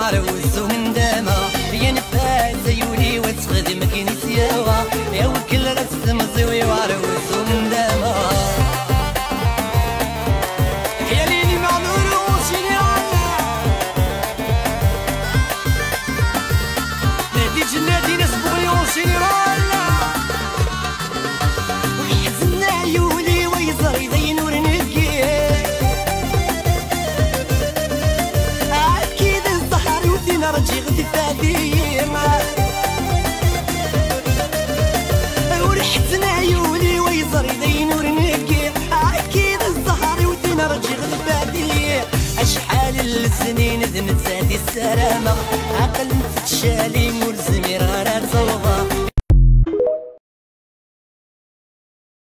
وعروس ومندامة يا نفاس يولي وتخدم كي نسيوا يا وكل رسم زوي وعروس ومندامة يا ليلي معمول وشيني نادي جنادي ناس بغي وشيني ويحزننا يولي ويزر يدين ورنكي أكيد الزهر ودينا رجي غدي فاديما وريحتنا يولي ويزر يدين ورنكي أكيد الزهر ودينا رجي غدي فادي أشحال السنين ذنت سادي السلامة عقل نتشالي ملزمي غير صوبة